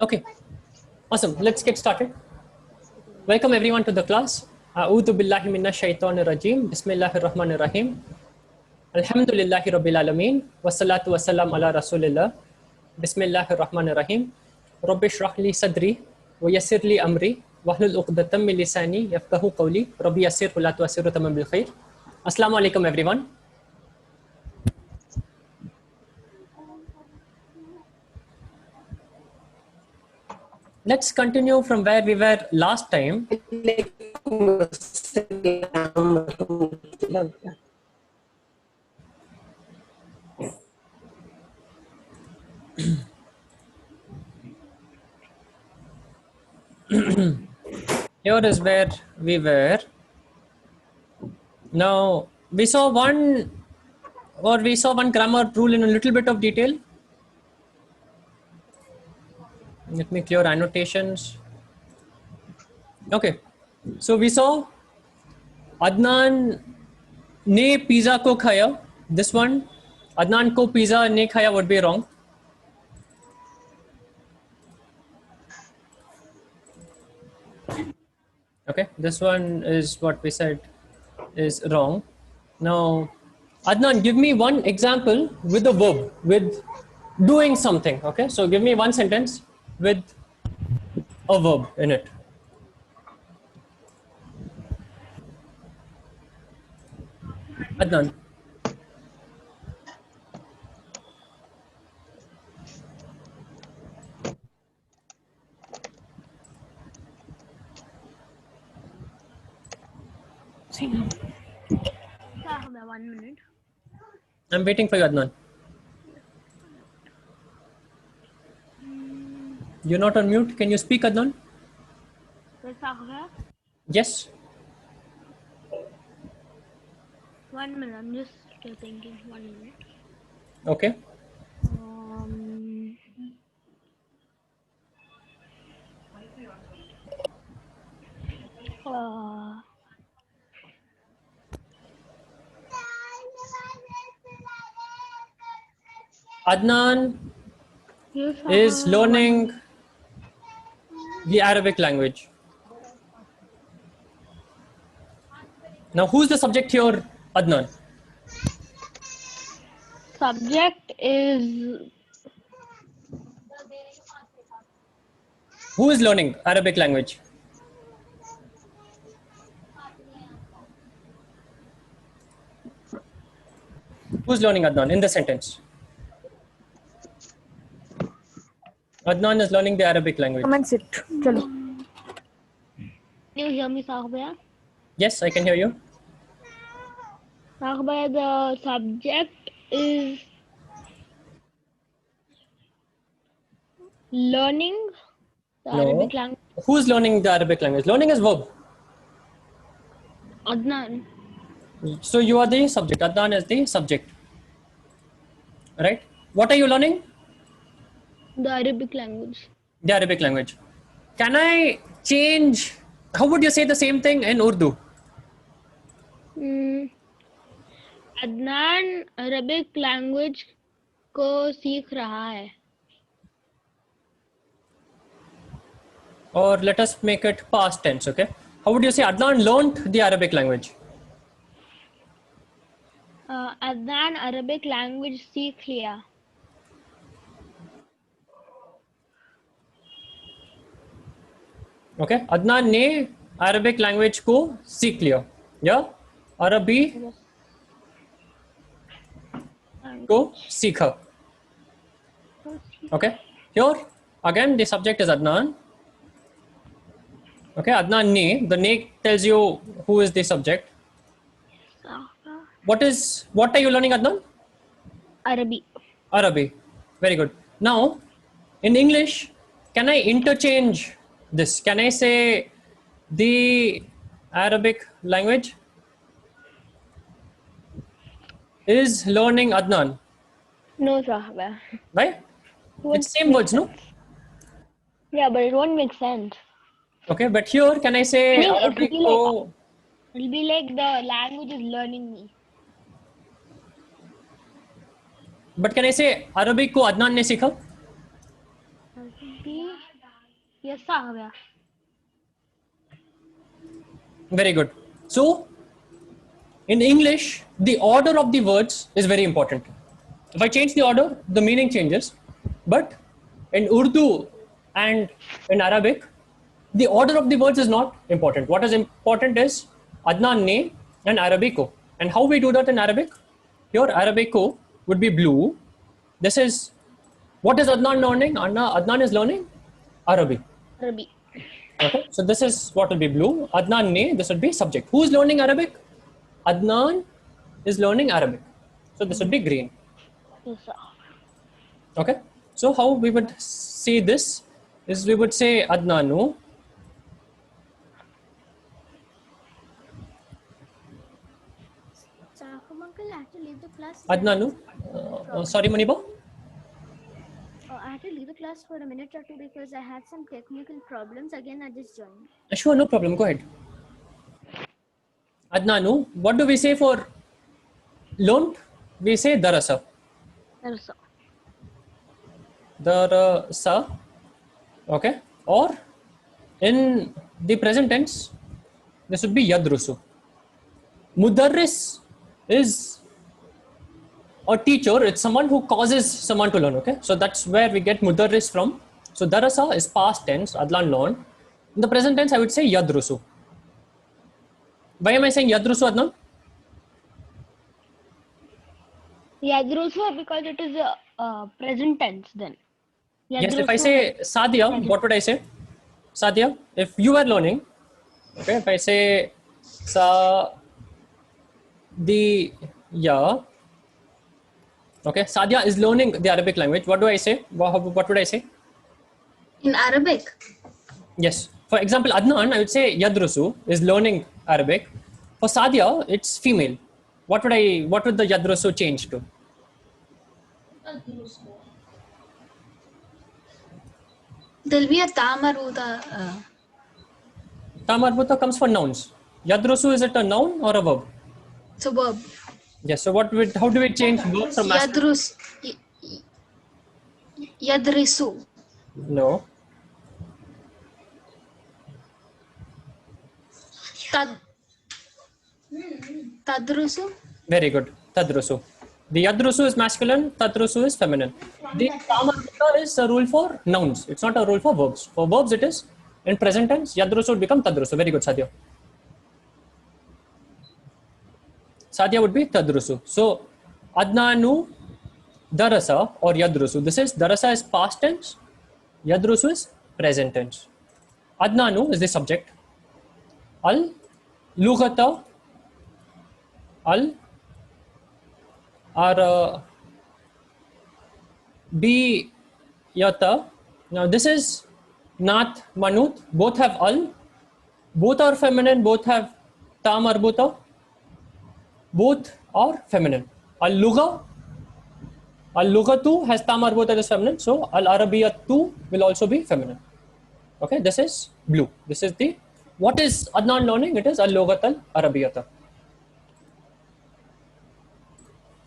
Okay, awesome. Let's get started. Welcome everyone to the class. A'udhu billahi minash shaitanir rajim. Bismillahir rahmanir rahim. Alhamdulillahi rabbil alameen. Wassalatu wassalam ala rasulillah. Bismillahir rahmanir rahim. Rabbi shrah li sadri wa yassir li amri wahlul 'uqdatam min lisani yafqahu qawli. Rabbi yassir wa la tu'assir tamam bil khair. Assalamu alaikum everyone. Let's continue from where we were last time. Here is where we were. Now we saw one grammar rule in a little bit of detail. Let me clear annotations. Okay, so we saw Adnan ne pizza ko khaya. This one, Adnan ko pizza ne khaya would be wrong. Okay, this one is what we said is wrong. Now, Adnan, give me one example with a verb, with doing something. Okay, so give me one sentence with a verb in it. Adnan. One minute. I'm waiting for you, Adnan. You're not on mute. Can you speak, Adnan? Yes. 1 minute. I'm just still thinking. 1 minute. Okay. Adnan is learning the Arabic language. Now, who's the subject here, Adnan? Subject is Who is learning Arabic language? Who's learning, Adnan, in the sentence? Adnan is learning the Arabic language. Come and sit. Chalo. Can you hear me, Sahbaya? Yes, I can hear you. Sahbaya, the subject is learning the Arabic language. Who's learning the Arabic language? Learning is verb. Adnan. So you are the subject. Adnan is the subject. Right? What are you learning? The Arabic language. The Arabic language. Can I change? How would you say the same thing in Urdu? Adnan Arabic language को सीख रहा है. Or let us make it past tense, okay? How would you say Adnan learned the Arabic language? Adnan Arabic language सीख लिया. Okay, Adnan ने Arabic language को सीख लिया. Yeah? अरबी को सीखा. Okay, here again the subject is Adnan. Okay, Adnan ne. The ne tells you who is the subject. What are you learning, Adnan? अरबी. Arabic. Very good. Now, in English, can I interchange this? Can I say the Arabic language is learning Adnan? No, Sahba. Right? It's same words, no? Yeah, but it won't make sense. Okay, but here can I say Arabic ko? It'll be like the language is learning me. But can I say Arabic को अदनान ने सीखा? Arabic Yes, sir. Very good. So in English, the order of the words is very important. If I change the order, the meaning changes. But in Urdu and in Arabic, the order of the words is not important. What is important is Adnan ne and Arabico. And how we do that in Arabic? Here, Arabico would be blue. This is what is Adnan learning? Adnan is learning Arabic. Arabic. Okay, so this is what will be blue. Adnan ne, this would be subject. Who is learning Arabic? Adnan is learning Arabic. So this would be green. Yes, sir. Okay, so how we would see this is we would say Adnanu. Uncle, I have to leave the class. Adnanu. Sorry, Maniba. I have to leave the class for a minute or two because I had some technical problems. Again, I just joined. Sure, no problem. Go ahead. Adnanu. What do we say for learned? We say darasa. Yes, sir. Darasa. Okay. Or in the present tense, this would be yadrusu. Mudarris is a teacher. It's someone who causes someone to learn. Okay, so that's where we get mudarris from. So darasa is past tense. Adlan learned. In the present tense, I would say yadrusu. Why am I saying yadrusu, Adnan? Yadrusu because it is a present tense then. Yes, if I say Sadia, what would I say? Sadia, if you are learning, okay, if I say Sadia, okay, Sadia is learning the Arabic language. What do I say? What would I say? In Arabic? Yes. For example, Adnan, I would say Yadrusu is learning Arabic. For Sadia, it's female. What would the Yadrusu change to? There'll be a tamaruda. Tamarbuta comes for nouns. Yadrusu, is it a noun or a verb? It's a verb. Yes. So how do we change verb from masculine? Yadrisu. No. Tadrusu. Very good. Tadrusu. The Yadrusu is masculine, Tadrusu is feminine. The Tamarbuta is a rule for nouns. It's not a rule for verbs. For verbs, it is in present tense, Yadrusu would become Tadrusu. Very good, Sadia. Sadia would be Tadrusu. So, Adnanu, Darasa or Yadrusu. This is Darasa is past tense, Yadrusu is present tense. Adnanu is the subject. Al Lughata Al are B Yata. Now this is Nath Manut. Both have Al. Both are feminine. Both have Ta Marbuta. Both are feminine. Al Lugha. Al Lughatu has Ta Marbuta as feminine. So Al Arabiyatu will also be feminine. Okay, this is blue. This is the what is Adnan learning? It is Al Lughat Al Arabiyata.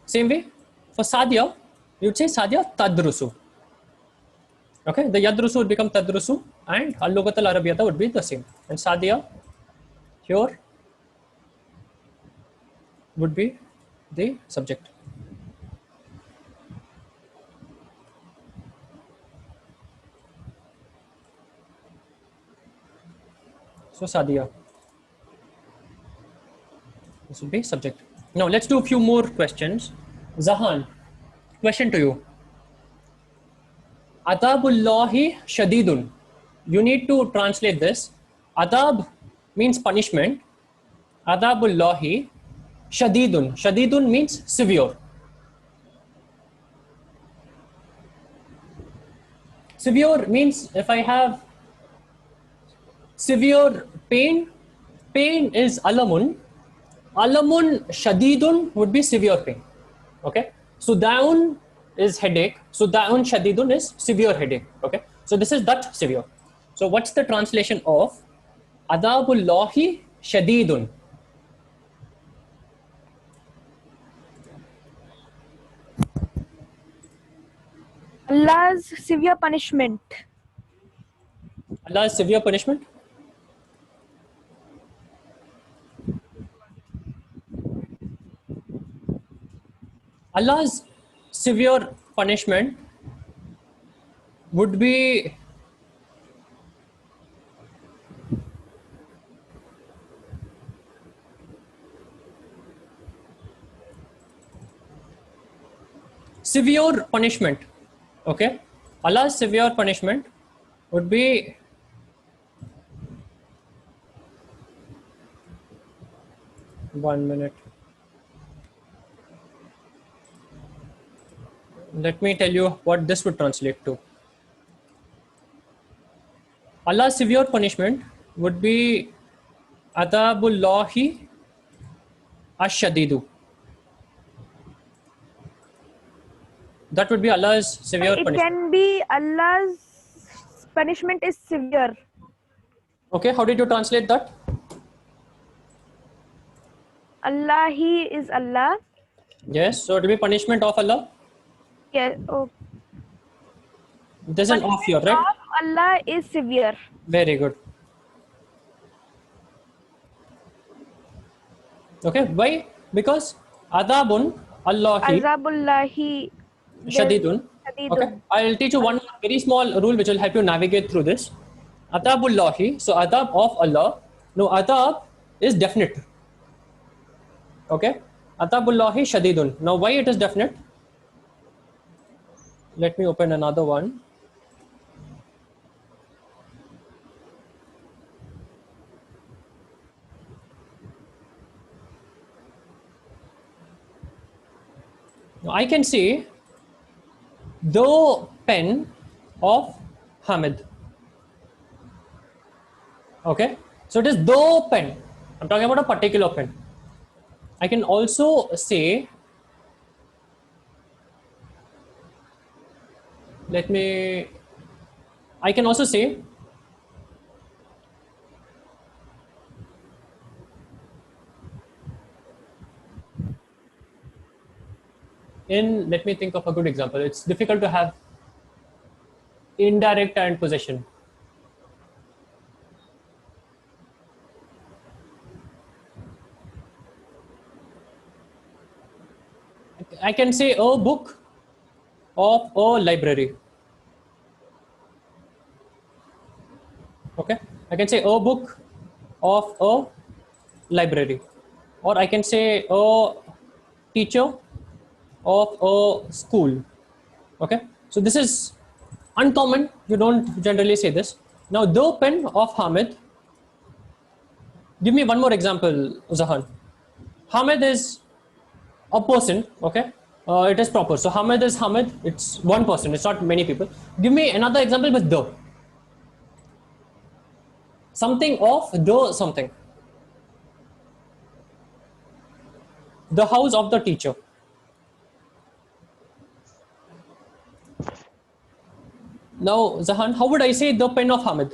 Same way for Sadia, you'd say Sadia Tadrusu. Okay, the Yadrusu would become Tadrusu and Al Lughat Al Arabiyata would be the same. And Sadia here would be the subject. So Sadia. This would be subject. Now let's do a few more questions. Zahan, question to you. Adabullahi shadidun. You need to translate this. Adab means punishment. Adabullahi shadidun. Shadidun means severe. Severe means if I have severe pain, pain is alamun. Alamun shadidun would be severe pain. Okay. Sudaun is headache. Sudaun shadidun is severe headache. Okay. So this is that severe. So what's the translation of Adabullahi shadidun? Allah's severe punishment. Allah's severe punishment? Allah's severe punishment would be severe punishment. Okay, Allah's severe punishment would be one minute. Let me tell you what this would translate to. Allah's severe punishment would be Adabullahi Ash-Shadidu. That would be Allah's severe It punishment. can be Allah's punishment is severe. Okay, how did you translate that? Allah, He is Allah. Yes, so it will be punishment of Allah. Yeah. Oh. There's an off here, right? Of Allah is severe. Very good. Okay, why? Because Adabun Allahi Azabullahi Shadidun. Shadidun. Okay, I'll teach you one very small rule which will help you navigate through this. Adabullahi, so adab of Allah. No, adab is definite. Okay, Adabullahi Shadidun. Now, why it is definite? Let me open another one. Now, I can say the pen of Hamid. Okay, so it is the pen. I'm talking about a particular pen. I can also say, I can also say let me think of a good example. It's difficult to have indirect and possession. I can say a book of a library. Okay, I can say a book of a library, or I can say a teacher of a school. Okay, so this is uncommon. You don't generally say this. Now, the pen of Hamid. Give me one more example, Zahan. Hamid is a person. Okay, it is proper. So Hamid is Hamid. It's one person. It's not many people. Give me another example with the. Something of the something. The house of the teacher. Now, Zahan, how would I say the pen of Hamid?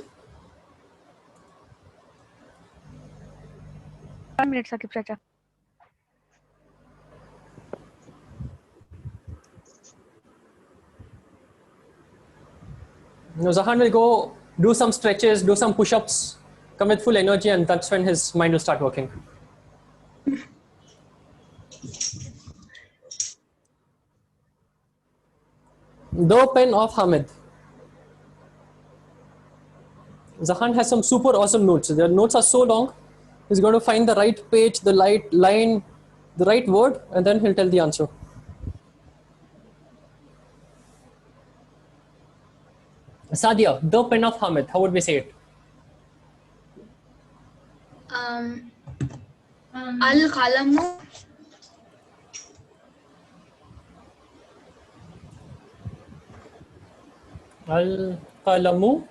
1 minute, Saqib Chacha. Now, Zahan will go do some stretches, do some push-ups, come with full energy, and that's when his mind will start working. The pen of Hamid. Zahan has some super awesome notes. The notes are so long, he's going to find the right page, the right line, the right word, and then he'll tell the answer. Sadia, the pen of Hamid, how would we say it? Al-Qalamu. Al-Qalamu.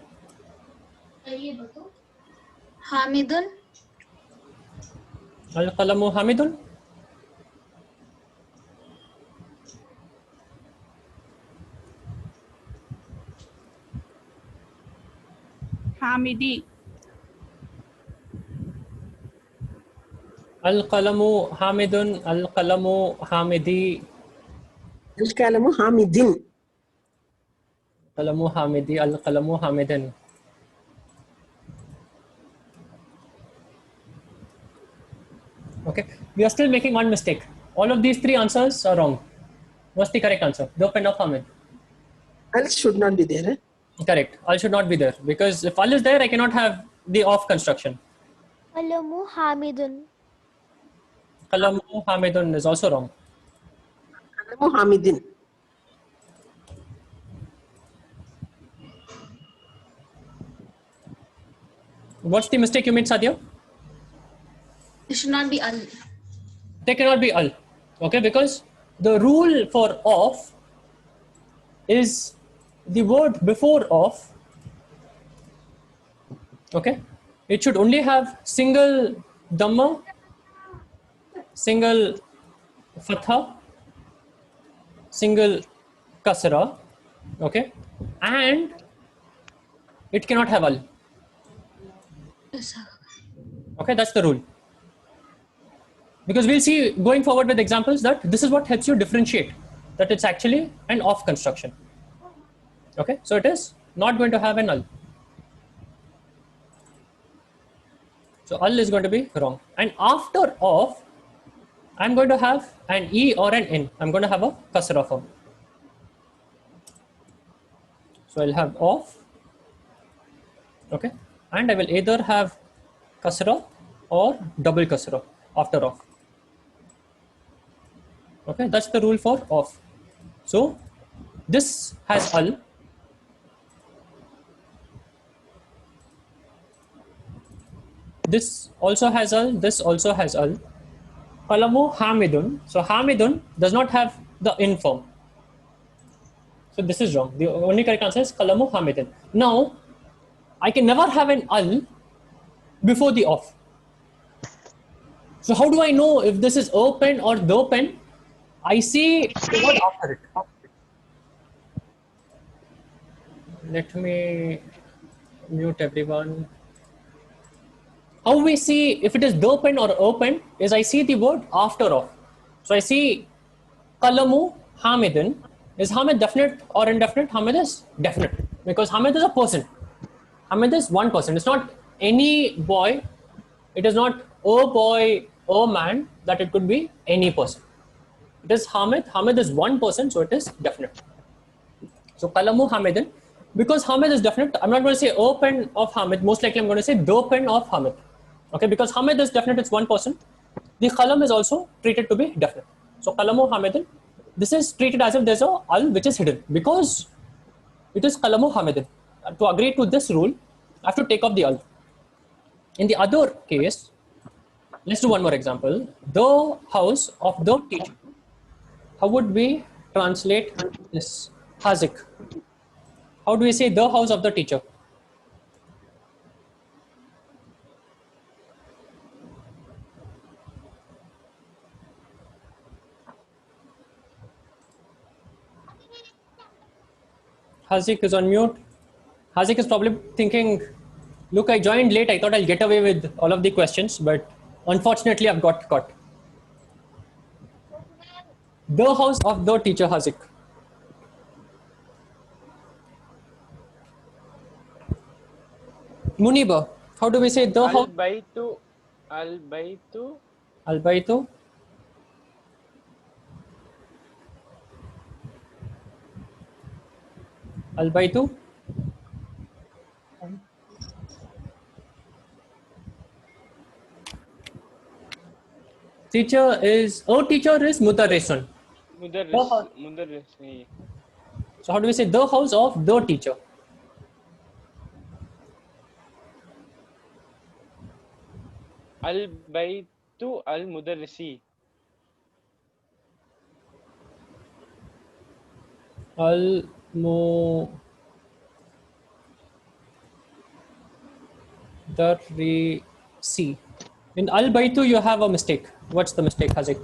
Hamidun. Al-Qalamu Hamidun. Hamidi. Al-Qalamu Hamidun. Al-Qalamu Hamidi. الكلام حامد. Qalamu Hamidi. Al-Qalamu Hamidin. Okay, we are still making one mistake. All of these three answers are wrong. What's the correct answer? The pen of Hamid. Al should not be there. Correct. Al should not be there because if al is there, I cannot have the of construction. Qalamu Hamidun. Qalamu Hamidun is also wrong. Qalamu Hamidin. What's the mistake you made, Sadia? It should not be al. They cannot be al. Okay, because the rule for of is the word before of. Okay, it should only have single dhamma, single fatha, single kasra. Okay, and it cannot have al. Okay, that's the rule. Because we'll see going forward with examples that this is what helps you differentiate that it's actually an of construction. Okay, so it is not going to have an al. So al is going to be wrong. And after of, I'm going to have an e or an n. I'm going to have a kasra form. So I'll have of. Okay, and I will either have kasra or double kasra after of. Okay, that's the rule for of. So this has al. This also has al. This also has al. Qalamu Hamidun. So Hamidun does not have the in form. So this is wrong. The only correct answer is Qalamu Hamidun. Now I can never have an al before the of. So how do I know if this is a pen or the pen? I see the word after it. Let me mute everyone. How we see if it is the pen or a pen is I see the word after of. So I see Qalamu Hamidin. Is Hamid definite or indefinite? Hamid is definite because Hamid is a person. Hamid is one person. It's not any boy. It is not a boy, a man, that it could be any person. It is Hamid. Hamid is one person, so it is definite. So Qalamu Hamidin. Because Hamid is definite, I'm not going to say a pen of Hamid. Most likely I'm going to say the pen of Hamid. Okay, because Hamid is definite, it's one person. The Qalam is also treated to be definite. So Qalamu Hamidin. This is treated as if there's a al which is hidden because it is Qalamu Hamidin. To agree to this rule, I have to take off the al. In the other case, let's do one more example. The house of the teacher. How would we translate this? Hazik. How do we say the house of the teacher? Hazik is on mute. Hazik is probably thinking, look, I joined late. I thought I'll get away with all of the questions, but unfortunately I've got caught. The house of the teacher, Hazik. Muniba, how do we say the house? Al-Baytu. Al-Baytu. Al-Baytu. Teacher is Mudarrisun. Mudarris. So how do we say the house of the teacher? Al-Baytu al-Mudarrisi. Al-Mudarrisi. In Al-Baytu you have a mistake. What's the mistake, Hazik?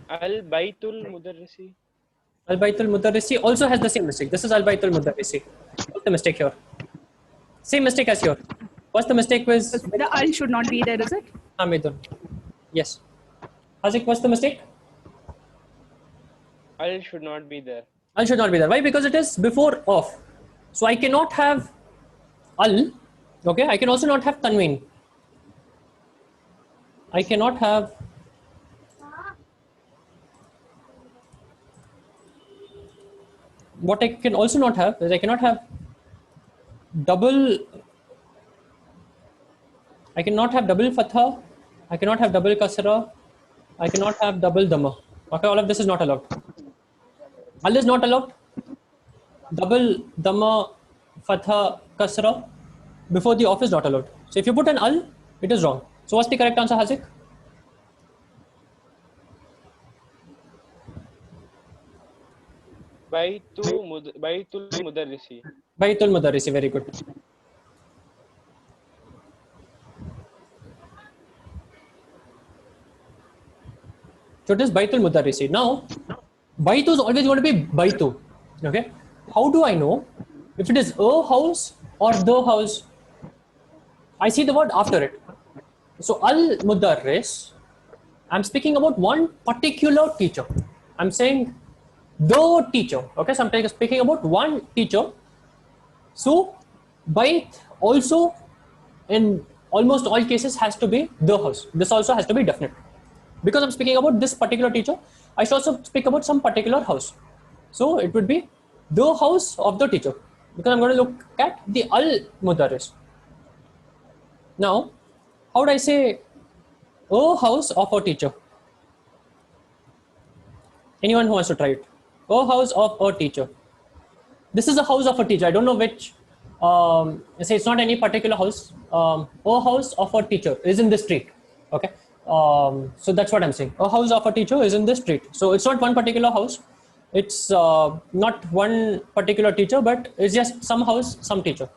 Al-Baytul Mudarrisi. Al-Baytul Mudarrisi also has the same mistake. This is Al-Baytul Mudarrisi. What's the mistake here? Same mistake as here. What's the mistake with The al should not be there, is it? Hamidun? Yes. Hazik, what's the mistake? Al should not be there. Al should not be there. Why? Because it is before of. So I cannot have al. Okay, I can also not have tanween. I cannot have what I can also not have is I cannot have double. I cannot have double fatha. I cannot have double kasra. I cannot have double dhamma. Okay, all of this is not allowed. Al is not allowed. Double dhamma, fatha, kasra before the of is not allowed. So if you put an al, it is wrong. So what's the correct answer, Hazik? Baitul Mudarrisi. Baitul Mudarrisi, very good. So it is Baitul Mudarrisi. Now, Baitu is always going to be Baitu. Okay. How do I know if it is a house or the house? I see the word after it. So Al Mudarris, I'm speaking about one particular teacher. I'm saying the teacher. Okay, so I'm speaking about one teacher. So Bait also in almost all cases has to be the house. This also has to be definite. Because I'm speaking about this particular teacher, I should also speak about some particular house. So it would be the house of the teacher. Because I'm going to look at the Al Mudarris. Now, how would I say a house of a teacher? Anyone who wants to try it? A house of a teacher. This is a house of a teacher. I don't know which. Say it's not any particular house. A house of a teacher is in the street. Okay. So that's what I'm saying. A house of a teacher is in the street. So it's not one particular house. It's not one particular teacher, but it's just some house, some teacher.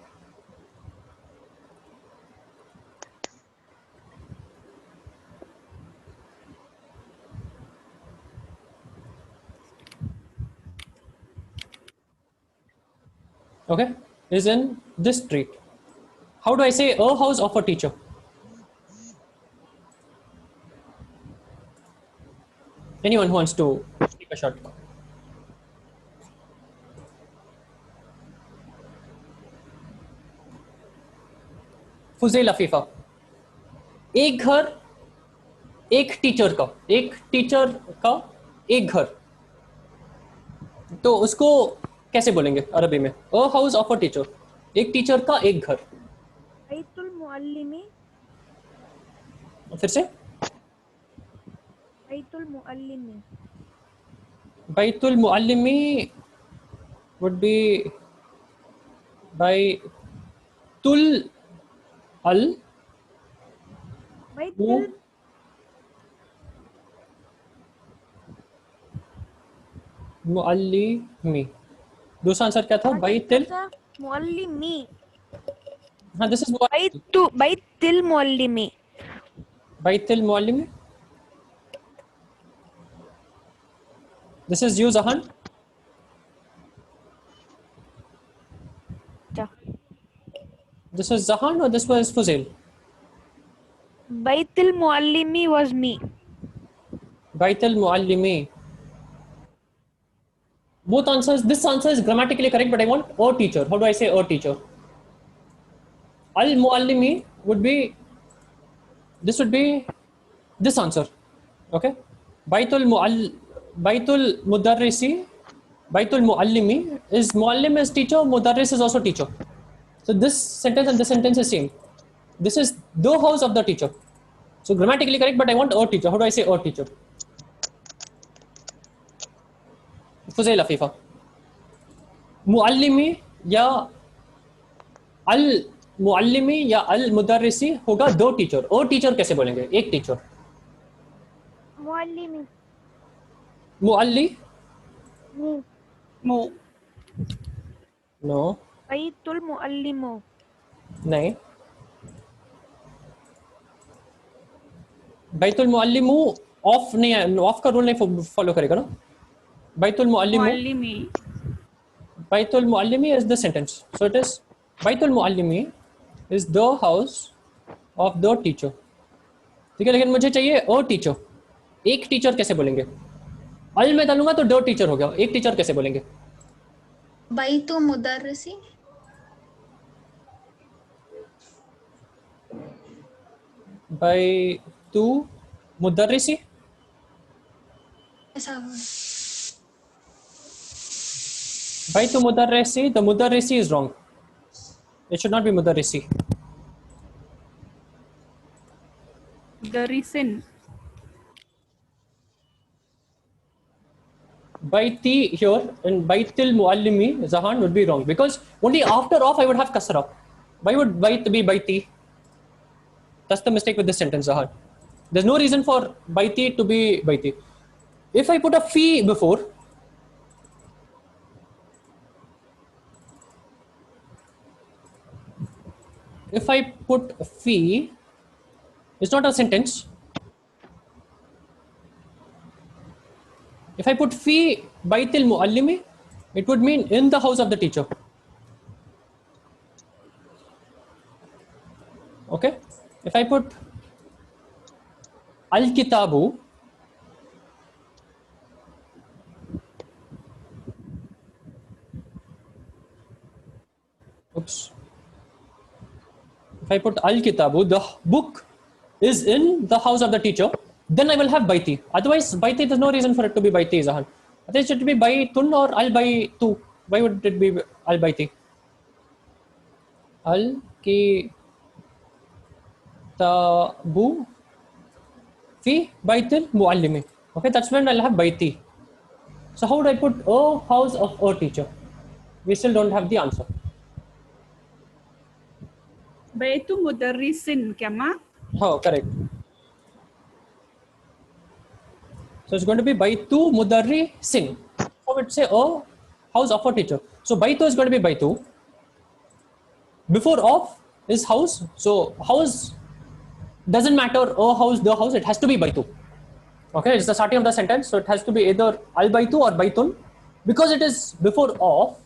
Okay, is in this street. How do I say a house of a teacher? Anyone who wants to take a shot? फुज़ैल Afifa, एक घर एक teacher का, एक teacher का एक घर, तो उसको कैसे बोलेंगे अरबी में? A house of a teacher, एक टीचर का एक घर. बैतुल मुअल्लिमी. फिर से बैतुल मुअल्लिमी. बैतुल मुअल्लिमी would be बैतुल अल बैतुल मुअल्लिमी. दूसरा आंसर क्या था? बैतुल मुअल्लिमी. हाँ, दिस इज बैतुल मुअल्लिमी. बैतुल मुअल्लिमी. This is you, Zahan. This is Zahan or this was Fuzail? Baitul Muallimi was me. Baitul Muallimi. Both answers. This answer is grammatically correct, but I want a teacher. How do I say a teacher? Al Muallimi would be. This would be this answer. Okay. Baitul Mudarrisi. Baitul Muallimi is Muallim is teacher. Mudarris is also teacher. So this sentence and this sentence is same. This is the house of the teacher. So grammatically correct, but I want a teacher. How do I say a teacher? Fuzail Afifa. Muallimi या अल मुअल्लिमी या अल मुदर्रिसी होगा दो teacher. ओ teacher कैसे बोलेंगे? एक teacher. मुअल्लिमी. मुअल्ली. Mo. No. Betul मुअल्लिमो. नहीं. Betul मुअल्लिमू of नहीं है. ऑफ का रूल नहीं फॉलो करेगा ना. Betul मुअल्लिमू. Muallimi. Baitul Muallimi is the sentence. So it is Baitul Muallimi is the house of the teacher. ठीक है, लेकिन मुझे चाहिए a teacher. एक टीचर कैसे बोलेंगे? अल में डालूंगा तो दो टीचर हो गया, एक टीचर कैसे बोलेंगे? बैतु मुदर्रिसी। बैतु मुदर्रिसी, ऐसा बैतु मुदर्रिसी, the मुदर्रिसी is wrong. It should not be मुदर्रिसी. Darisin. Baiti here and Baitil Muallimi Zahan would be wrong because only after off I would have kasra. Why would Bait be Baiti? That's the mistake with this sentence, Zahan. There's no reason for Baiti to be Baiti. If I put a fi before, if I put fi, it's not a sentence. If I put fi Baitil Muallimi, it would mean in the house of the teacher. Okay? If I put Al Kitabu, oops. If I put Al Kitabu, the book is in the house of the teacher, then I will have Baiti. Otherwise, Baiti, there's no reason for it to be Baiti, Zahan. Otherwise, it should be Baitun or Al Baitu. Why would it be Al Baiti? Al Kitabu fi Baitil Muallimi. Okay, that's when I'll have Baiti. So how would I put a house of a teacher? We still don't have the answer. Baitu mudarrisin क्या माँ? Oh, correct. So it's going to be Baitu Mudarrisin. So it say a house of a teacher. So Baitu is going to be Baitu. Before of is house. So house doesn't matter, a house, the house, it has to be Baitu. Okay, it's the starting of the sentence. So it has to be either Al Baitu or Baitun. Because it is before of,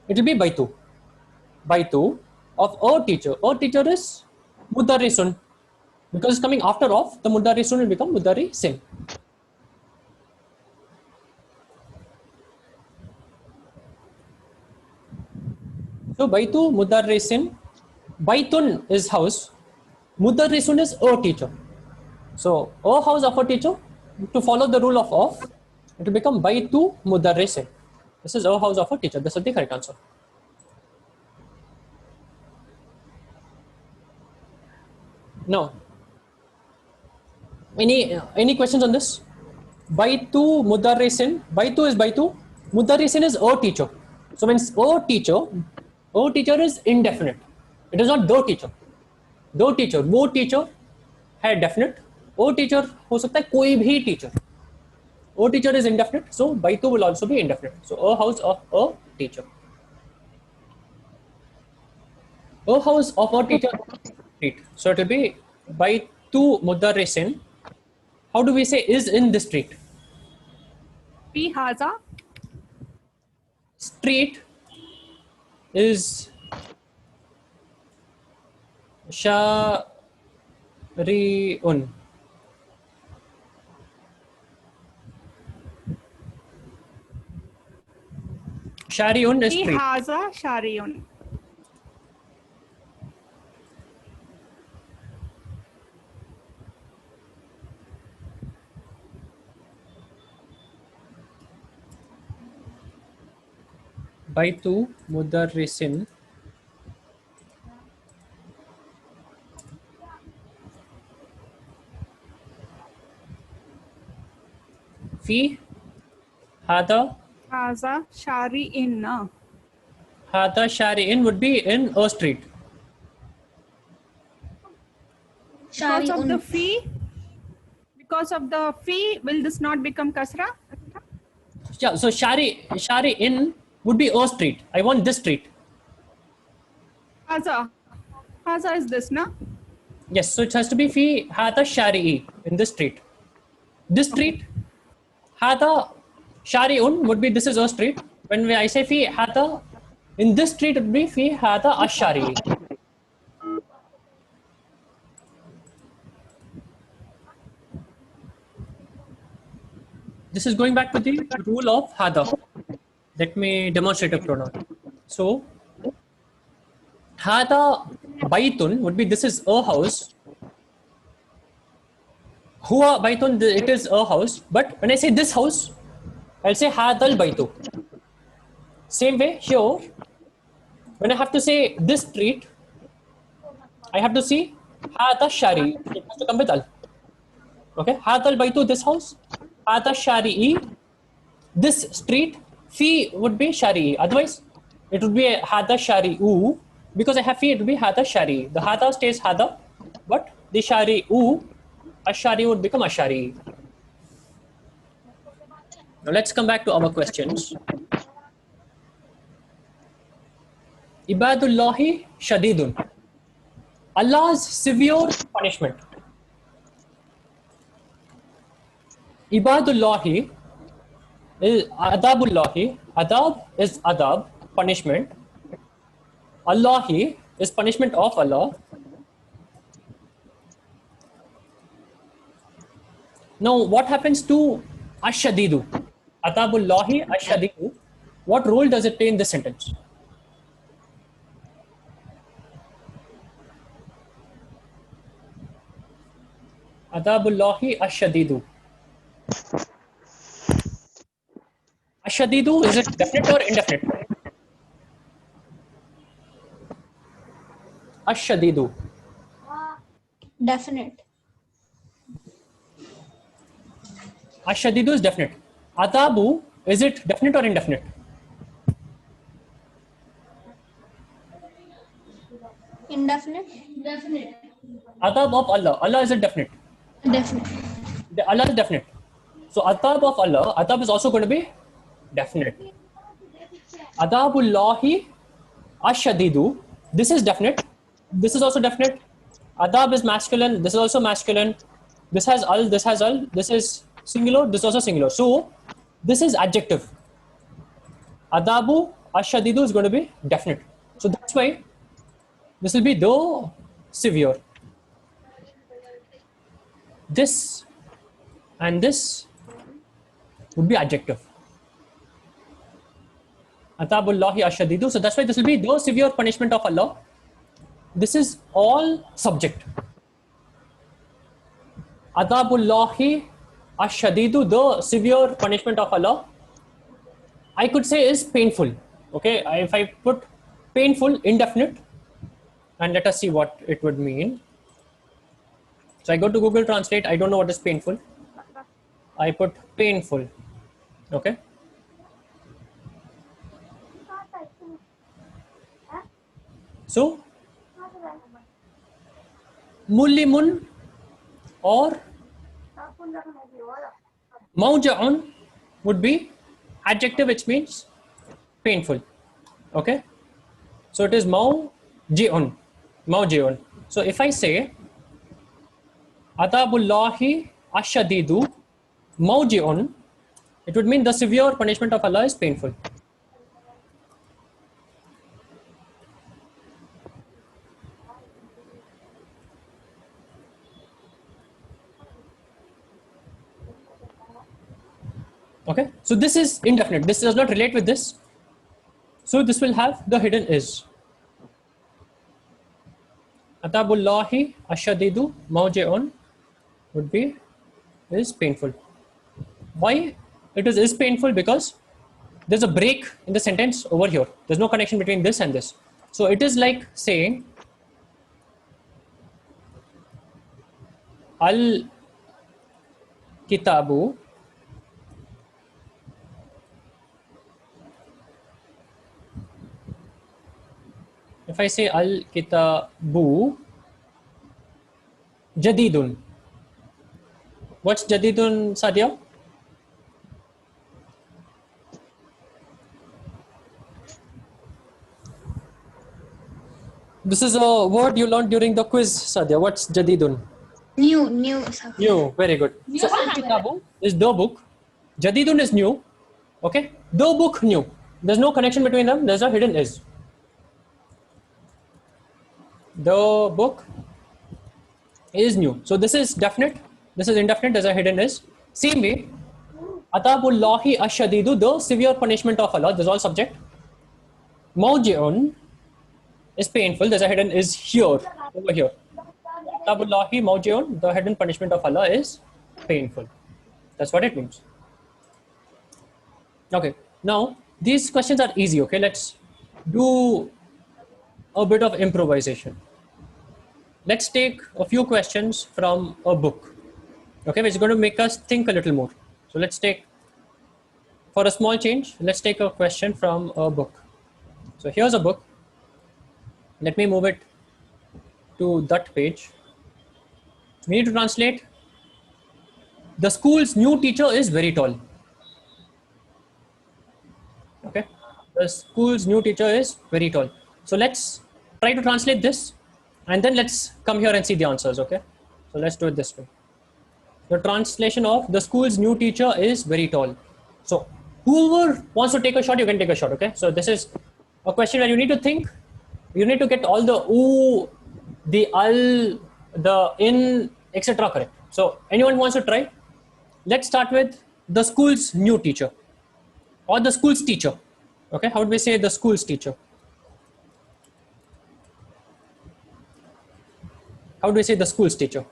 it will be Baitu. Baitu of a teacher. A teacher is Mudarrisun. Because it's coming after of, the Mudarrisun will become Mudarrisin. So Baitu Mudarrisin, Baitun is house, Mudarrisun is a teacher. So a house of a teacher, to follow the rule of, it will become Baitu Mudarrisin. This is a house of a teacher. This is the correct answer. No. Any questions on this? Baitu Mudarrisin. Baitu is Baitu. Mudarrisin is a teacher. So when a teacher is indefinite. It is not the teacher. The teacher, वो teacher है definite. O teacher हो सकता है कोई भी teacher. O teacher is indefinite. So Baitu will also be indefinite. So a house of a teacher. A house of a teacher. So it will be Baitu Mudarrisin. How do we say is in the street? Fi haza. Street is Shari'un. Shari'un is Fi street. haza shariun. Baitu Mudarrisin. Fi Hada. Haza shari'in na. Hada Shari'in would be in a street. Because of Shari'un. the fee. Because of the fee, will this not become kasra? Yeah, so Shari'in would be a street. I want this street. Haza. Haza is this na? Yes, so it has to be Fi Hada Shari'i in this street. This street, Hada Shari'un would be this is a street. When I say Fi Hada, in this street it would be Fi Hada Ashari'i. this is going back to the rule of hada. Let me demonstrate a pronoun. So, hada baitun would be this is a house. Huwa baitun, it is a house. But when I say this house, I'll say hadal baitu. Same way here, when I have to say this street, I have to see hada shari. It has to come with al. Okay, hadal baitu, this house. Hada shari'i, this street. Fi would be shari'i. Otherwise, it would be a hada shari'u. Because I have fi, it would be hada shari'i. The hada stays hada, but the shari'u, ashari would become ashari. Now let's come back to our questions. Ibadullahi shadidun. Allah's severe punishment. Ibadullahi is adabullahi. Adab is adab, punishment. Allahi is punishment of Allah. Now, what happens to ashadidu? Adabullahi ashadidu. What role does it play in this sentence? Adabullahi ashadidu. Ashadidu, is it definite or indefinite? Ashadidu. Definite. Ashadidu is definite. Adabu, is it definite or indefinite? Indefinite. Definite. Adab of Allah. Allah is it definite? Definite. Allah is definite. So adab of Allah, adab is also going to be definite. Adabullahi ashadidu. This is definite. This is also definite. Adab is masculine. This is also masculine. This has al. This has al. This is singular. This is also singular. So this is adjective. Adabu ashadidu is going to be definite. So that's why this will be the severe. This and this would be adjective. Atabullahi ashadidu. So that's why this will be the severe punishment of Allah. This is all subject. Adabullahi ashadidu, the severe punishment of Allah, I could say is painful. Okay, if I put painful, indefinite, and let us see what it would mean. So I go to Google Translate. I don't know what is painful. I put painful. Okay. So mullimun or mawja'un would be adjective, which means painful. Okay. So it is mawji'un. Mawji'un. So if I say Adabullahi ashadidu mawji'un, it would mean the severe punishment of Allah is painful. Okay, so this is indefinite. This does not relate with this. So this will have the hidden is. Atabullahi ashadidu mawji'un would be is painful. Why it is painful? Because there's a break in the sentence over here. There's no connection between this and this. So it is like saying al kitabu if I say al kitabu jadidun. What's jadidun, Sadia? This is a word you learned during the quiz, Sadia. What's jadidun? New. New. Very good. So al kitabu is the book. Jadidun is new. Okay. The book new. There's no connection between them. There's a hidden is. The book is new. So this is definite. This is indefinite. There's a hidden is. Same way, Adabullahi ashadidu, the severe punishment of Allah. This is all subject. Mawji'un is painful. There's a hidden is here, over here. Adabullahi mawji'un, the hidden punishment of Allah is painful. That's what it means. Okay, now these questions are easy. Okay, let's do a bit of improvisation. Let's take a few questions from a book, okay, which is going to make us think a little more. So let's take, for a small change, let's take a question from a book. So here's a book. Let me move it to that page. We need to translate. The school's new teacher is very tall. Okay, the school's new teacher is very tall. So let's try to translate this, and then let's come here and see the answers. Okay, so let's do it this way. The translation of the school's new teacher is very tall. So whoever wants to take a shot, you can take a shot. Okay, so this is a question where you need to think. You need to get all the ooh, the al, the in, etc. correct. So anyone who wants to try? Let's start with the school's new teacher or the school's teacher. Okay, how would we say the school's teacher? How do we say the school's teacher?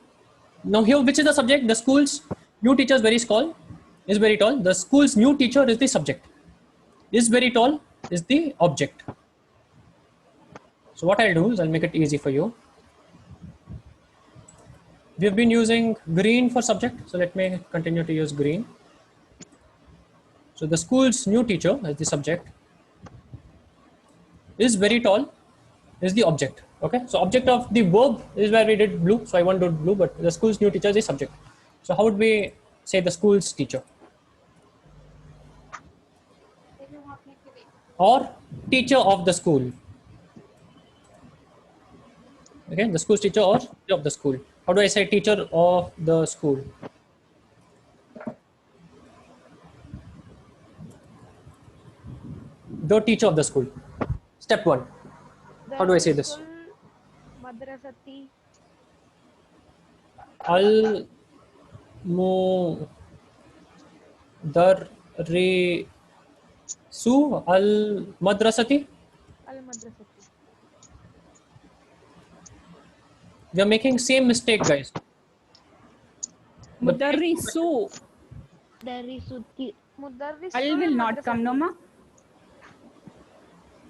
Now here, which is the subject? The school's new teacher is very tall. Is very tall. The school's new teacher is the subject. Is very tall is the object. So what I'll do is I'll make it easy for you. We've been using green for subject, so let me continue to use green. So the school's new teacher as the subject, is very tall is the object. Okay, so object of the verb is where we did blue, so I won't do blue, but the school's new teacher is the subject. So how would we say the school's teacher? Or teacher of the school. Okay, the school's teacher or teacher of the school. How do I say teacher of the school? The teacher of the school. Step one. How do I say this? Madrasati. Al mudarrisu al madrasati. Al madrasati. We are making same mistake, guys. Mudarrisu. Darisuti. Mudarris. Al will not come, no ma?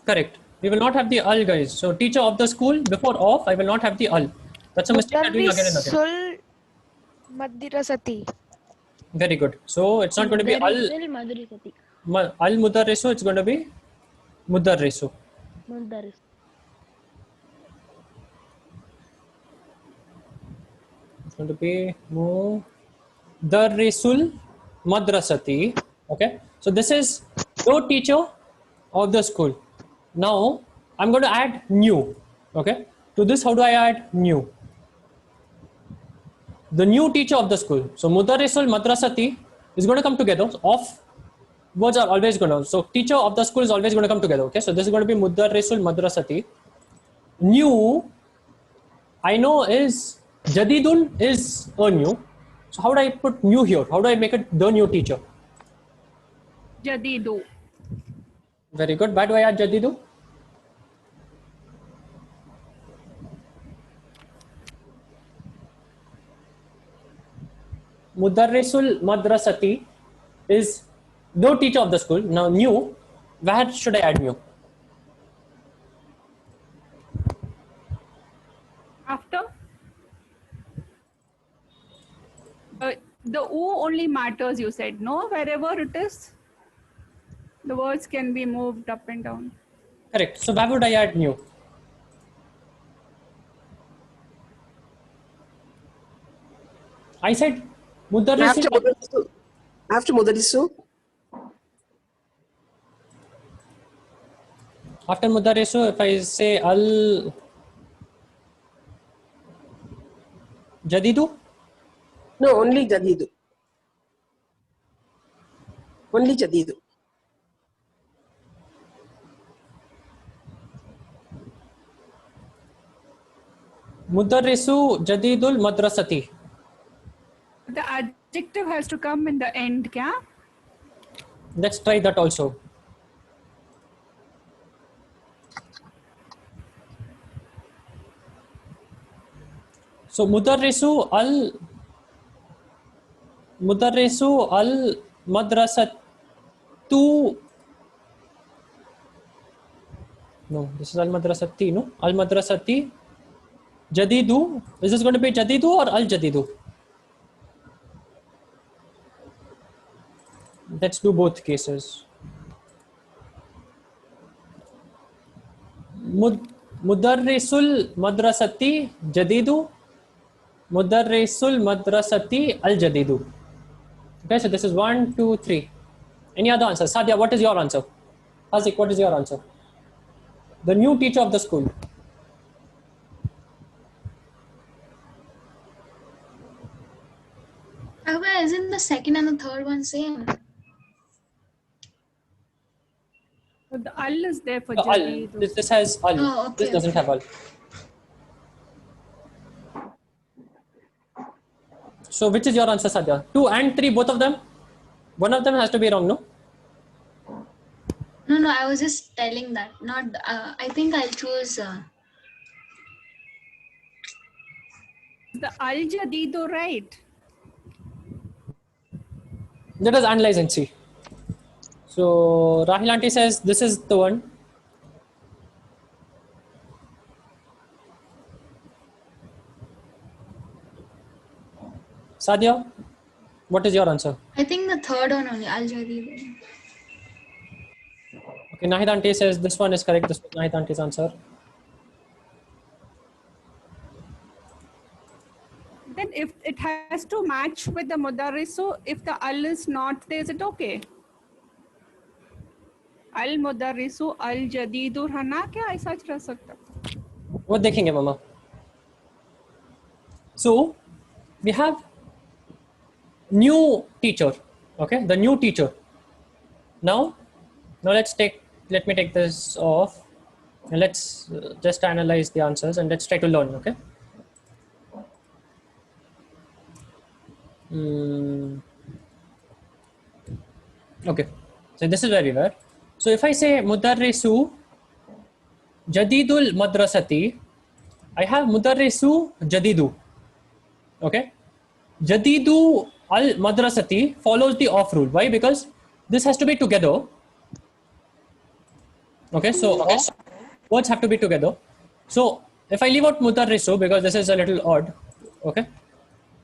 Correct. We will not have the al, guys. So teacher of the school, before of, I will not have the al. That's a mistake I'm doing again and again. Madrasati. Very good. So it's not going to be al Madrasati. al mudarrisu. It's going to be mudarrisu. Mudaris. It's going to be mudarrisul madrasati. Okay. So this is the teacher of the school. Now I'm going to add new. Okay. To this, how do I add new? The new teacher of the school. So mudarrisul madrasati is going to come together. Of words are always going to. So teacher of the school is always going to come together. Okay. So this is going to be mudarrisul madrasati. New, I know is jadidun is a new. So how do I put new here? How do I make it the new teacher? Jadidu. Very good. Why do I add jadidu? Mudarrisul madrasati is the teacher of the school. Now new, where should I add new? After? The O only matters, you said, no? Wherever it is, the words can be moved up and down. Correct. So where would I add new? I said mudarrisul. After Mudarisu. After mudarrisu, if I say al jadidu, No, only Jadidu. Only Jadidu. mudarrisu jadidul madrasati. The adjective has to come in the end, kya? Let's try that also. So mudarrisu al madrasatu. No, this is al madrasati. No, al madrasati jadidu. Is this going to be jadidu or al jadidu? Let's do both cases. Mudarrisul madrasati jadidu. Mudarrisul madrasati al jadidu. Okay, so this is 1, 2, 3. Any other answer? Sadia, what is your answer? Hazik, what is your answer? The new teacher of the school. Isn't the second and the third one same? But the al is there for Al. Jadid. This has al. Oh, okay, This doesn't have al. So which is your answer, Sadia? 2 and 3, both of them? One of them has to be wrong, no? No, I was just telling that. Not. I think I'll choose. The al Jadidu, right? Let us analyze and see. So Rahil Aunty says this is the one. Sadia, what is your answer? I think the third one only. Al Jadid. Okay, Nahid Aunty says this one is correct. This was Nahid Auntie's answer. Then if it has to match with the mudarrisu, if the al is not there, is it okay? Al mudarrisu al jadidu रहना क्या ऐसा रह सकता? वो देखेंगे मामा. So we have new teacher. Okay, the new teacher. Now let me take this off and let's just analyze the answers and let's try to learn. Okay. Okay, so this is where we were. So if I say mudarrisu jadidul madrasati, I have mudarrisu jadidu. Okay, jadidu al madrasati follows the off rule. Why? Because this has to be together. Okay, so words have to be together. So if I leave out mudarrisu because this is a little odd. Okay,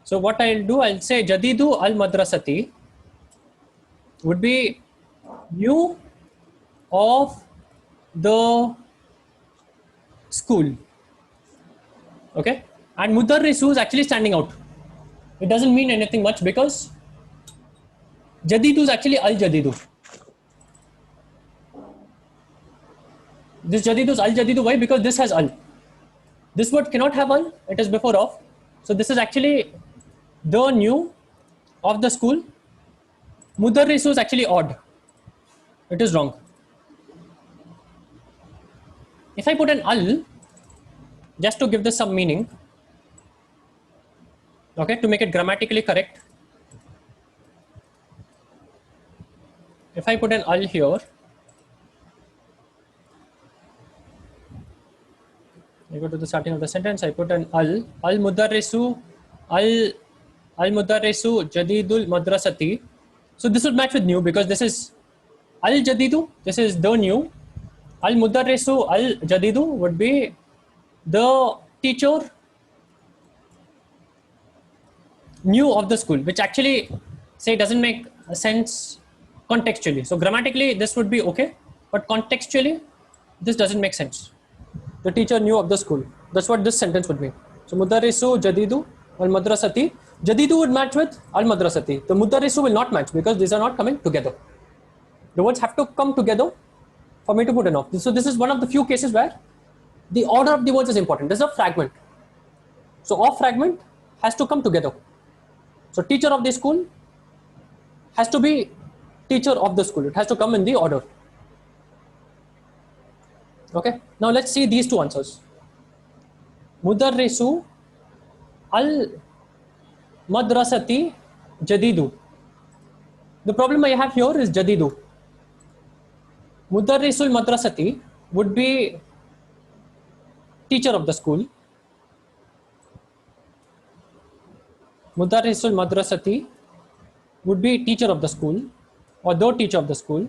so what I'll do, I'll say jadidu al madrasati would be new of the school. Okay, and mudarrisu is actually standing out. It doesn't mean anything much because jadidu is actually al jadidu. This jadidu is al jadidu. Why? Because this has al. This word cannot have al. It is before of. So this is actually the new of the school. Mudarrisu is actually odd. It is wrong. If I put an al, just to give this some meaning, okay, to make it grammatically correct, if I put an al here, I go to the starting of the sentence, I put an al mudarrisu jadidul madrasati. So this would match with new because this is al jadidu, this is the new. Al mudarrisu al jadidu would be the teacher new of the school, which actually say doesn't make sense contextually. So grammatically this would be okay, but contextually this doesn't make sense. The teacher new of the school. That's what this sentence would mean. So mudarrisu jadidu al madrasati. Jadidu would match with al madrasati. The mudarrisu will not match because these are not coming together. The words have to come together for me to put an off. So this is one of the few cases where the order of the words is important. This is a fragment. So off fragment has to come together. So teacher of the school has to be teacher of the school. It has to come in the order. Okay. Now let's see these two answers. Mudarrisu al madrasati jadidu. The problem I have here is jadidu. Mudarrisul Madrasati would be teacher of the school. Mudarrisul Madrasati would be teacher of the school or the teacher of the school.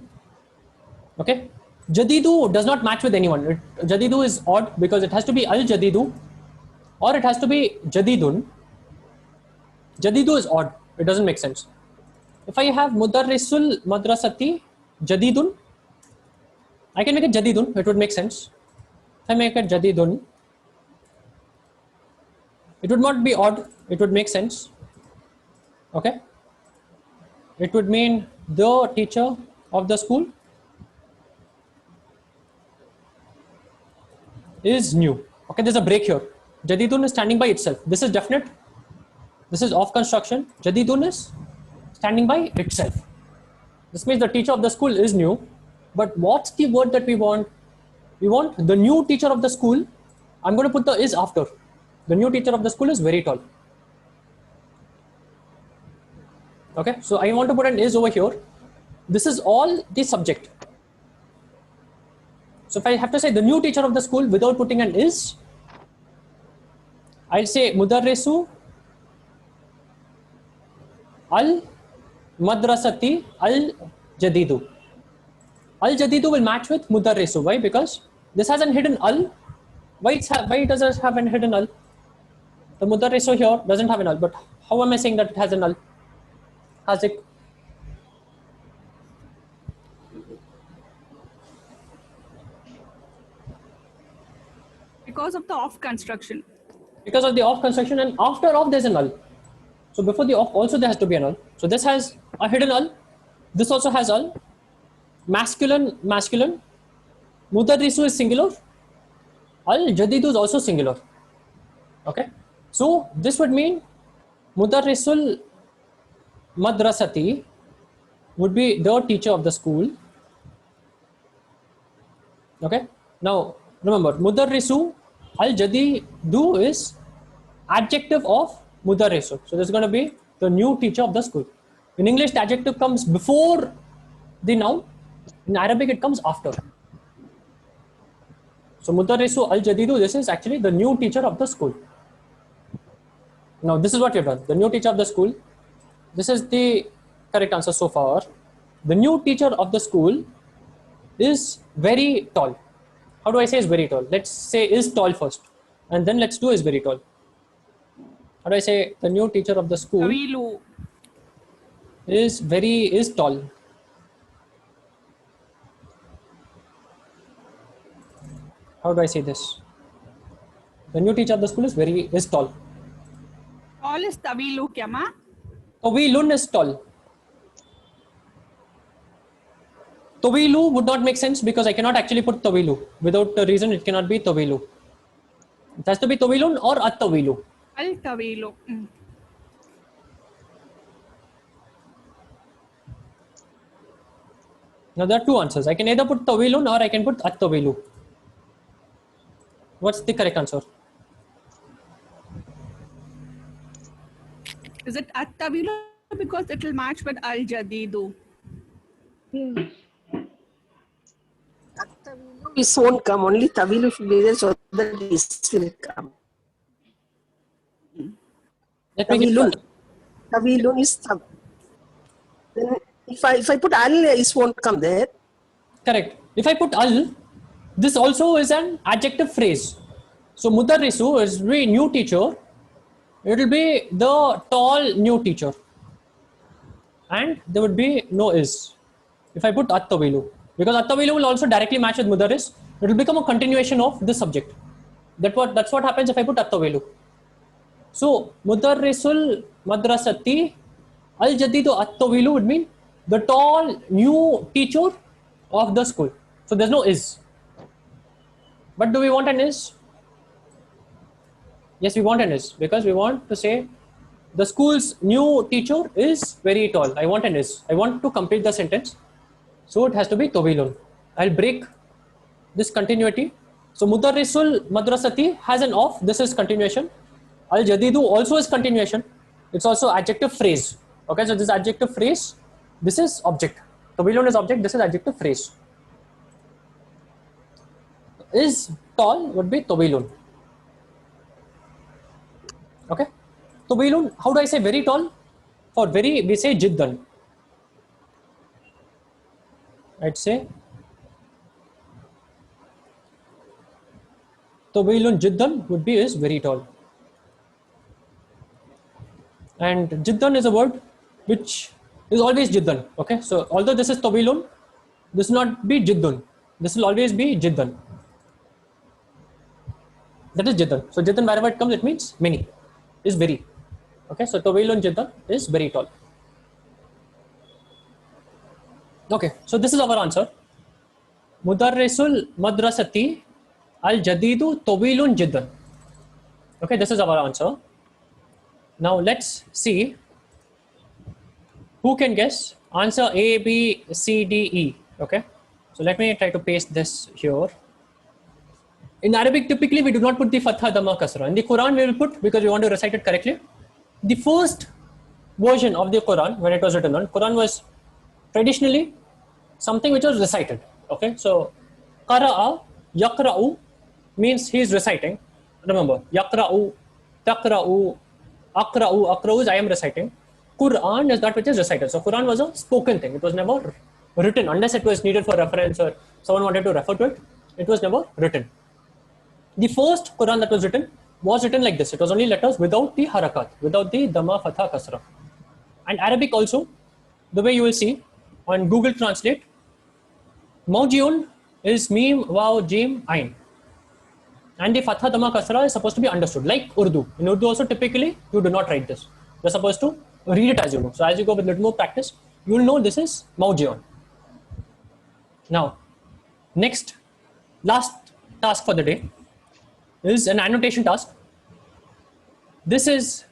Okay. Jadidu does not match with anyone. Jadidu is odd because it has to be Al Jadidu or it has to be Jadidun. Jadidu is odd. It doesn't make sense. If I have Mudarrisul Madrasati Jadidun, I can make it Jadidun. It would make sense. If I make it Jadidun, it would not be odd. It would make sense. Okay. It would mean the teacher of the school is new. Okay, there's a break here. Jadidun is standing by itself. This is definite. This is off construction. Jadidun is standing by itself. This means the teacher of the school is new. But what's the word that we want? We want the new teacher of the school. I'm going to put the is after. The new teacher of the school is very tall. Okay, so I want to put an is over here. This is all the subject. So if I have to say the new teacher of the school without putting an is, I'll say Mudarrisu Al Madrasati Al Jadidu. Al Jadidu will match with Mudarrisu. Why? Because this has an hidden Al. Why does it have an hidden Al? The Mudarrisu here doesn't have an Al, but how am I saying that it has an Al? Has it? Because of the off construction. Because of the off construction, and after off there's a null. So before the off also there has to be a null. So this has a hidden null. This also has null. Masculine. Mudarrisu is singular. Al Jadidu is also singular. Okay. So this would mean Mudarrisul Madrasati would be the teacher of the school. Okay. Now remember, Mudarrisu Al Jadidu is adjective of Mudarrisu. So this is going to be the new teacher of the school. In English, the adjective comes before the noun. In Arabic, it comes after. So Mudarrisu Al Jadidu, this is actually the new teacher of the school. Now this is what you've done. The new teacher of the school. This is the correct answer so far. The new teacher of the school is very tall. How do I say is very tall? Let's say is tall first, and then let's do is very tall. How do I say the new teacher of the school Tawilu. is tall? How do I say this? The new teacher of the school is tall. All is Tawilu kya ma? Tawilun is tall. Tawilu would not make sense because I cannot actually put Tawilu. Without a reason, it cannot be Tawilu. It has to be Tawilun or At-Tawilu. Al Tawilu. Now there are two answers. I can either put Tawilun or I can put At-Tawilu. What's the correct answer? Is it At Tawilu? Because it will match with Al Jadidu. Is won't come, only Tawilu should be there so that is will come. Let me Tawilun. get Tawilun is Taw. Then if I put Al, is won't come there. correct. If I put Al, this also is an adjective phrase. So Mudarrisu is very new teacher. It will be the tall new teacher. And there would be no is. If I put At-Tawilu. Because At-Tawilu will also directly match with Mudarris. It will become a continuation of this subject. That's what happens if I put At-Tawilu. So Mudarrisul Madrasati Al Jadidu At-Tawilu would mean the tall new teacher of the school. So there's no is. But do we want an is? Yes, we want an is because we want to say the school's new teacher is very tall. I want an is. I want to complete the sentence. So it has to be Tawilun. I'll break this continuity. So Mudarrisul Madrasati has an off. This is continuation. Al Jadidu also is continuation. It's also adjective phrase. Okay, so this adjective phrase, this is object. Tawilun is object, this is adjective phrase. is tall would be Tawilun. Okay. Tawilun, how do I say very tall? For very, we say Jiddan. I'd say Tawilun Jiddan would be is very tall. And Jiddan is a word which is always Jiddan. Okay, so although this is Tawilun, this will not be Jiddun. This will always be Jiddan. That is Jiddan. So Jiddan, wherever it comes, it means many, is very. Okay, so Tawilun Jiddan is very tall. Okay, so this is our answer. Mudarrisul madrasati al jadidu tawilun jiddan. Okay, this is our answer. Now let's see who can guess answer A, B, C, D, E. Okay, so let me try to paste this here. In Arabic, typically we do not put the fatha, dhamma, kasra. In the Quran, we will put, because we want to recite it correctly. The first version of the Quran, when it was written on, Quran was traditionally something which was recited. Okay, so qara'a, yaqra'u means he is reciting. Remember, yaqra'u, taqra'u, aqra'u, aqra'u is I am reciting. Quran is that which is recited. So Quran was a spoken thing. It was never written unless it was needed for reference or someone wanted to refer to it. It was never written. The first Quran that was written like this. It was only letters without the harakat, without the dhamma, fatha, kasra. And Arabic also, the way you will see on Google Translate, Mawjiun is Mim, Waw, Jim, Ain. And the Fatha, Dhamma, Kasra is supposed to be understood, like Urdu. In Urdu also, typically, you do not write this. You're supposed to read it as you go. So as you go with a little more practice, you will know this is Mawjiun. Now, last task for the day is an annotation task. This is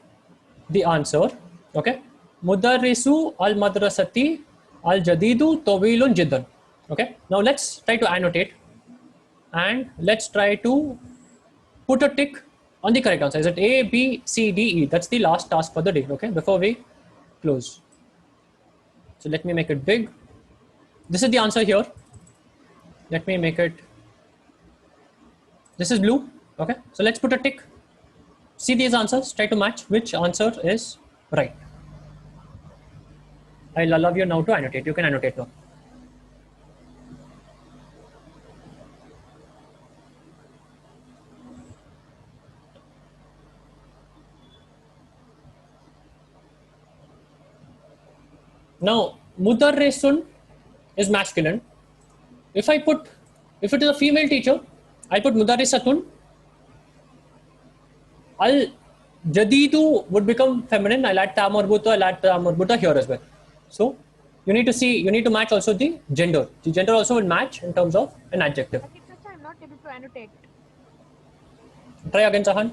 the answer. Okay. Mudarrisu al-madrasati al-jadidu tawilun jiddan. Okay. Now let's try to annotate and let's try to put a tick on the correct answer. Is it A, B, C, D, E? That's the last task for the day. Okay. Before we close. So let me make it big. This is the answer here. Let me make it. This is blue. Okay. So let's put a tick. See these answers. Try to match which answer is right. I'll allow you now to annotate. You can annotate now. Now, mudarrisun is masculine. If it is a female teacher, I put mudarrisatun. Al-jadidu would become feminine. I'll add ta marbuta, I'll add ta marbuta here as well. So you need to match also the gender. The gender also will match in terms of an adjective. I'm not able to annotate. Try again, Sahan.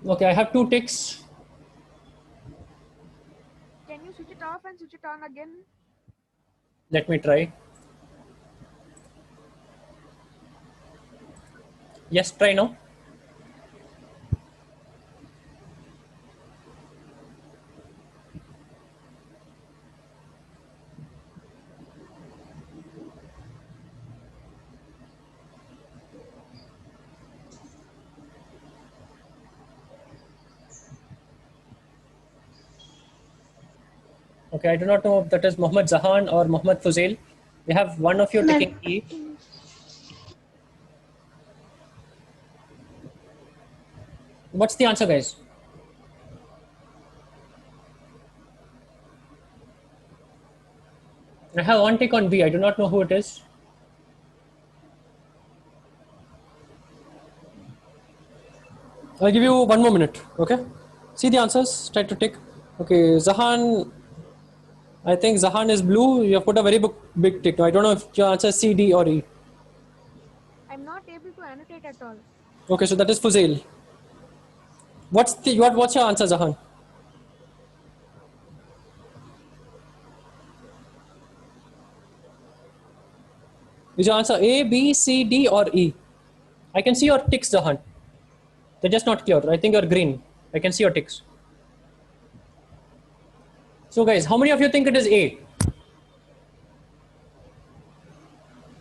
Okay, I have 2 ticks. Can you switch it off and switch it on again? Let me try. Yes, try now. Okay, I do not know if that is Mohammad Zahan or Mohammad Fuzail. We have one of you taking E. What's the answer, guys? I have one tick on B. I do not know who it is. I'll give you 1 more minute. Okay. See the answers. Try to tick. Okay, Zahan. I think Zahan is blue. You have put a very big tick. I don't know if your answer is C, D, or E. I'm not able to annotate at all. Okay, so that is Fuzail. What's your answer, Zahan? Is your answer A, B, C, D, or E? I can see your ticks, Zahan. They're just not clear. I think you're green. I can see your ticks. So guys, how many of you think it is A?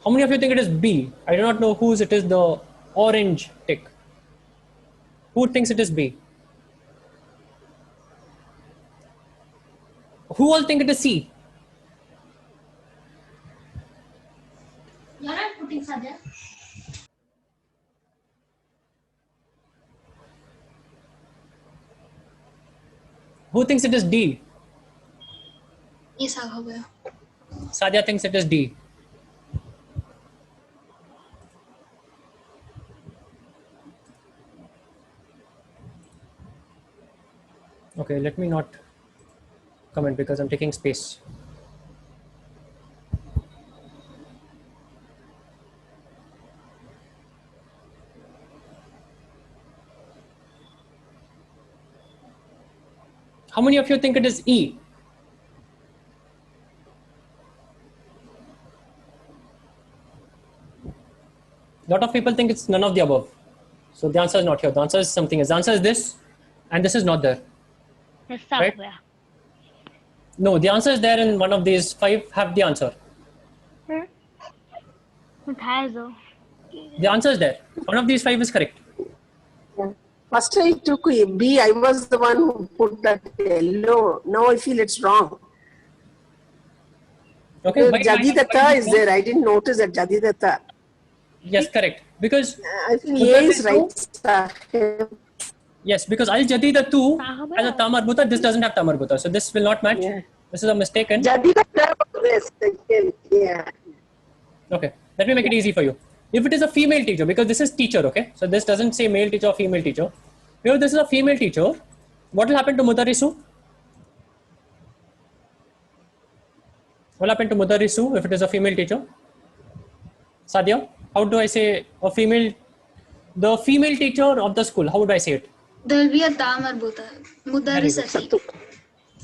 How many of you think it is B? I do not know whose it is, the orange tick. Who thinks it is B? Who all think it is C? You're not putting Sadhya. Who thinks it is D? Yes, हो गया. Sadia thinks it is D. Okay, let me not comment because I'm taking space. How many of you think it is E? A lot of people think it's none of the above. So the answer is not here. The answer is something else. The answer is this, and this is not there. हिस्सा हो Right. गया. No, the answer is there in one of these five. Have the answer. उठाया जो. The answer is there. One of these five is correct. First I took B. I was the one who put that yellow. Now I feel it's wrong. Okay. why- Jadidatta is there. I didn't notice that Jadidatta. Yes, correct. Because I think A is right. Sahib. yes, because Al Jadidatu has a Tamarbuta. This doesn't have Tamarbuta. So this will not match. Yeah. This is a mistaken. Jadidatta was there second. Yeah. Okay. Let me make it easy for you. If it is a female teacher, because this is teacher, okay? So this doesn't say male teacher or female teacher. If this is a female teacher, what will happen to Mudarisu? What will happen to Mudarisu if it is a female teacher? Sadia, how do I say a female, the female teacher of the school, how would I say it? There will be a Tamarbuta. Mudarisati.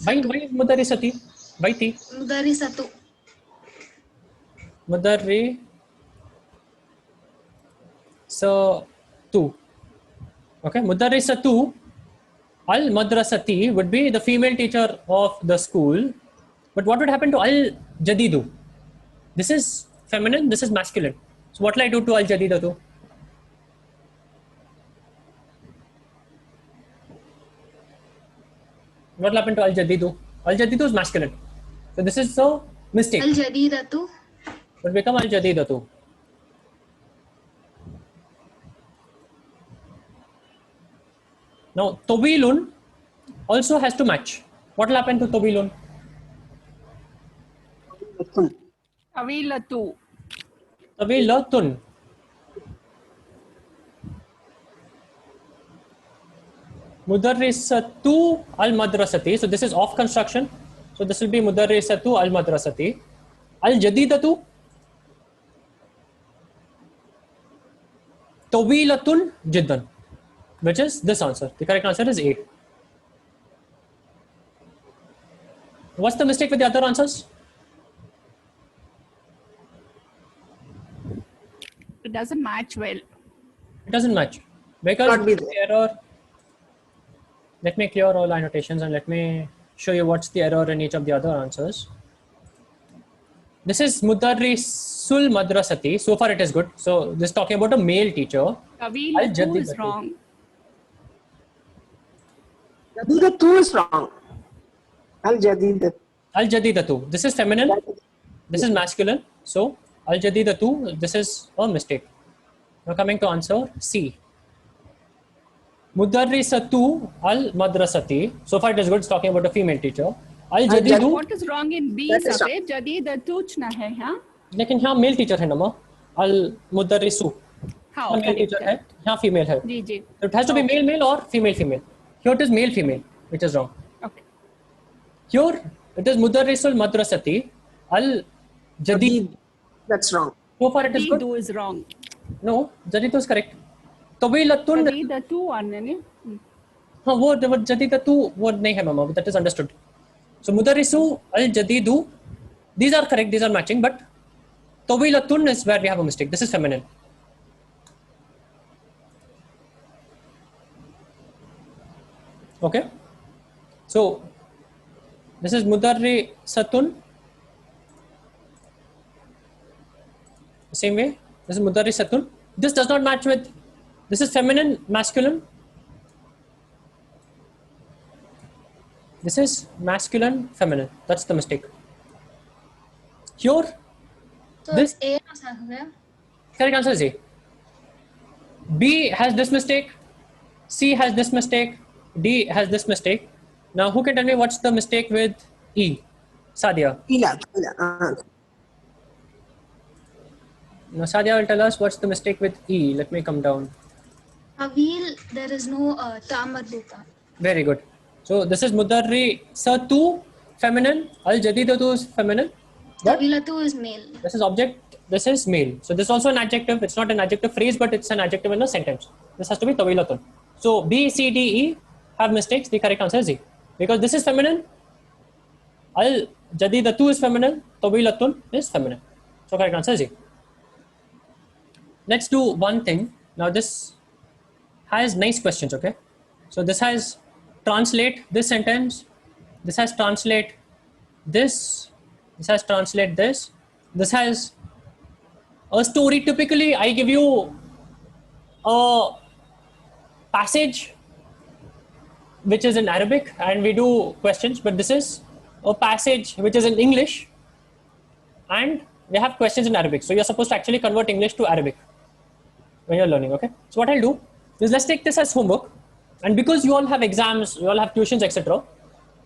Why Mudarisati? Why Ti? Mudarisatu. Mudari Satu. Okay, Mudarisatu Al Madrasati would be the female teacher of the school. But what would happen to Al Jadidu? This is feminine, this is masculine. So what will I do to Al Jadidatu? What will happen to Al Jadidu? Al Jadidu is masculine. So this is a mistake. Al Jadidatu. It will become Al Jadidatu. Now, Tobilun also has to match. What will happen to Tobilun? Avilatu. Tabilatun. Mudarrisatu al madrasati. So this is off construction. So this will be Mudarrisatu al madrasati. Al jadidatu. Tawilatun jiddan. Which is this answer. The correct answer is A. What's the mistake with the other answers? It doesn't match well. It doesn't match. Because Not be the error. Let me clear all annotations and let me show you what's the error in each of the other answers. This is Mudarrisul Madrasati. So far it is good. So this is talking about a male teacher. Avilatu is wrong. Jadidattu is wrong. Al Jadidat. Al Jadidatu. This is feminine. This is masculine. So Al Jadidatu, this is a mistake. Now coming to answer C. Mudarrisatu al madrasati. So far it is good. It's talking about a female teacher. Al Jadidu. What is wrong in B, That is Sabe? Jadidatu ch hai, huh? लेकिन यहाँ male teacher है ना माँ अल मुदर्रिसु How? Male teacher है यहाँ female है जी जी. so it has to be male male or female female here it is male female which is wrong Okay. here it is mudarrisul madrasati al jadid That's wrong. so far it is good Jadidu is wrong. no jadid is correct tawilatun Jadidatu anne. हाँ वो jadidatu वो नहीं है मामा that is understood so mudarrisu al jadidu these are correct these are matching but tawilatun is where we have a mistake this is feminine. Okay, so This is mudarri satun. Same way. This is mudarri satun. This does not match with. This is feminine, masculine. This is masculine, feminine. That's the mistake. Here, So this it's A na ho gaya. correct answer is A. B has this mistake. C has this mistake. D has this mistake. Now, who can tell me what's the mistake with E? Sadia. Kila. Now, Sadia will tell us what's the mistake with E. Let me come down. A wheel, there is no ta marbuta. Very good. So, this is mudarri satu, feminine. Al jadidatu is feminine. What? Tawilatu is male. This is object. This is male. So, this is also an adjective. It's not an adjective phrase, but it's an adjective in a sentence. This has to be tawilatun. So, B, C, D, E have mistakes. The correct answer is E. Because this is feminine. Al jadidatu is feminine. Tawilatun is feminine. So, correct answer is E. Let's do one thing. Now, this has nice questions, okay? So, this has translate this sentence. This has translate this. This has translate this. This has a story. Typically, I give you a passage which is in Arabic and we do questions, but this is a passage which is in English and we have questions in Arabic. So you're supposed to actually convert English to Arabic when you're learning, okay? So what I'll do is let's take this as homework, and because you all have exams, you all have tuitions, etc.,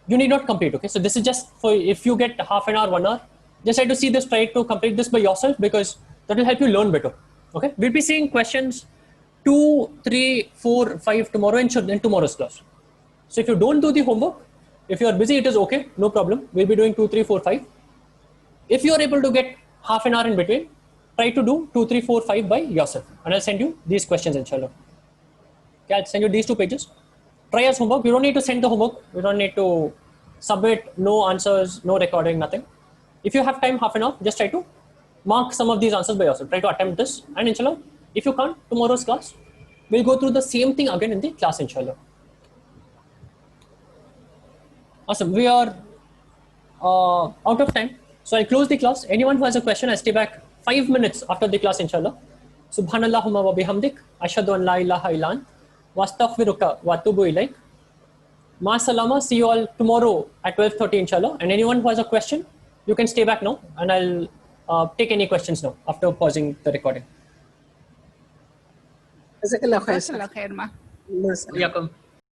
you need not complete, okay? So this is just for if you get half an hour, 1 hour, just try to see this, try to complete this by yourself because that will help you learn better, okay? We'll be seeing questions 2, 3, 4, 5 tomorrow in tomorrow's class. So if you don't do the homework, if you are busy, it is okay, no problem. We'll be doing 2, 3, 4, 5. If you are able to get half an hour in between, try to do 2, 3, 4, 5 by yourself. And I'll send you these questions, inshallah. Okay, I'll send you these 2 pages. Try as homework. You don't need to send the homework. You don't need to submit, no answers, no recording, nothing. If you have time, half an hour, just try to mark some of these answers by yourself. Try to attempt this. And inshallah, if you can't, tomorrow's class, we'll go through the same thing again in the class, inshallah. Awesome. We are out of time. So I'll close the class. Anyone who has a question, I'll stay back 5 minutes after the class, inshallah. Subhanallahumma wa bihamdik. Ashhadu an la ilaha illa ant. Wa astaghfiruka wa atubu ilaik. Ma salama. See you all tomorrow at 12:30, inshallah. And anyone who has a question, you can stay back now. And I'll take any questions now after pausing the recording. Jazakallah khair. Jazakallah khair, ma. Yes. Yakum.